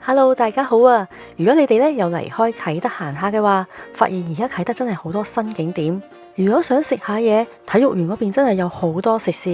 Hello，大家好啊！如果你哋咧有離開啟德行下嘅話，發現而家啟德真係好多新景點。如果想食下嘢，體育園嗰邊真係有好多食肆，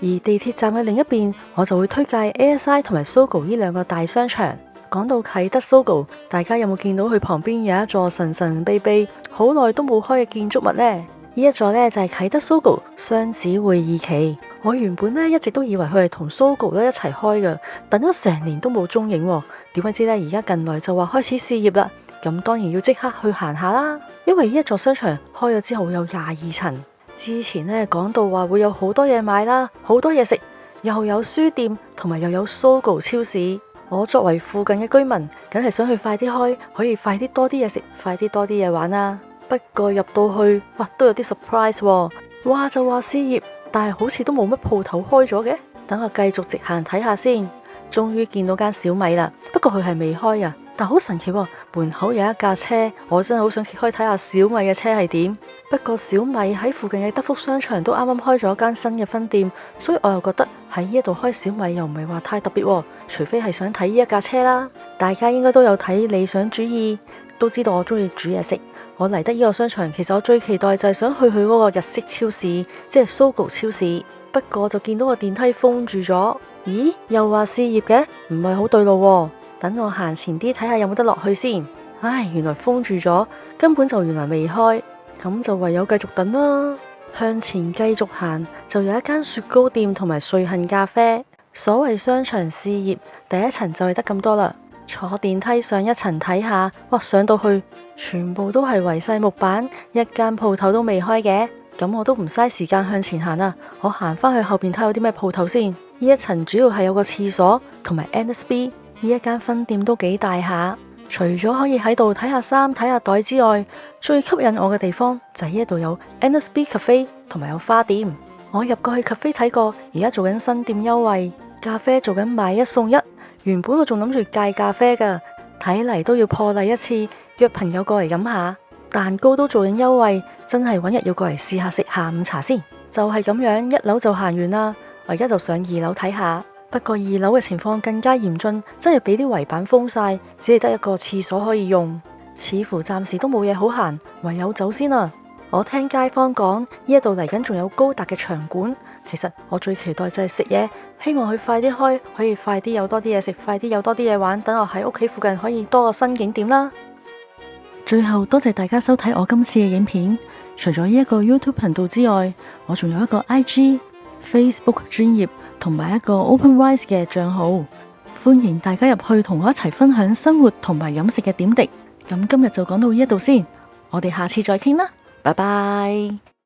而地鐵站嘅另一邊，我就會推介 ASI 同埋 SOGO 呢兩個大商場。講到啟德 SOGO，大家有冇見到佢旁邊有一座神神秘秘、好耐都冇開嘅建築物呢？呢一座呢，就係啟德 SOGO 雙子會議期。我原本呢一直都以為佢係同 SOGO 都一齊開嘅，等咗成年都冇蹤影喎。點解知呢？而家近來就話開始試業啦，咁當然要即刻去行下啦。因為呢一座商場開咗之後會有22層，之前呢講到話會有好多嘢買啦，好多嘢食，又有書店同埋又有 SOGO 超市。我作為附近嘅居民，梗係想去快啲開，可以快啲多啲嘢食，快啲多啲嘢玩啦。不過入到去，哇都有啲 surprise 喎，話就話試業，但係好似都冇乜鋪頭開咗嘅。等我繼續直行睇下先。終於見到間小米啦，不過佢係未開啊，但好神奇喎，門口有一架車，我真係好想揭開睇下小米嘅車係點。不過小米喺附近嘅德福商場都啱啱開咗間新嘅分店，所以我又覺得喺呢一度開小米又唔係話太特別喎，除非係想睇呢一架車啦。大家應該都有睇理想主義，都知道我中意煮嘢食。我嚟得呢個商場，其實我最期待就係想去嗰個日式超市，即係 SOGO 超市。不過就見到個電梯封住咗，咦？又話試業嘅，唔係好對路喎。等我行前啲睇下有冇得落去先。唉，原來封住咗，根本就原來未開，咁就唯有繼續等啦。向前繼續行，就有一間雪糕店同埋瑞幸咖啡。所謂商場試業，第一層就係得咁多啦。坐電梯上一層睇下，哇！上到去全部都係圍晒木板，一間鋪頭都未開嘅。咁我都唔嘥時間向前行啦，我行翻去後邊睇有啲咩鋪頭先。呢一層主要係有個廁所同埋 NSB， 呢一間分店都幾大下。除咗可以喺度睇下衫睇下袋之外，最吸引我嘅地方就係呢度有 NSB Cafe 同埋有花店。我入過去 Cafe 睇過，而家做緊新店優惠，咖啡做緊買一送一。原本我仲諗住戒咖啡噶，睇嚟都要破例一次，約朋友過嚟飲下。蛋糕都做緊優惠，真係搵日要過嚟試下食下午茶先。就係咁樣，一樓就行完啦。我而家就上2樓睇下。不過2樓嘅情況更加嚴峻，真係俾啲圍板封晒，只係得一個廁所可以用。似乎暫時都冇嘢好行，唯有走先啦。我聽街坊講，呢一度嚟緊仲有高達嘅場館。其實我最期待就係食嘢，希望佢快啲開，可以快啲有多啲嘢食，快啲有多啲嘢玩，等我喺屋企附近可以多個新景點啦。最後多謝大家收睇我今次嘅影片。除咗呢一個 YouTube 頻道之外，我仲有一個 IG、Facebook 專頁同埋一個 OpenRice 嘅賬號，歡迎大家入去同我一齊分享生活同埋飲食嘅點滴。咁今日就講到呢一度先，我哋下次再傾啦，拜拜。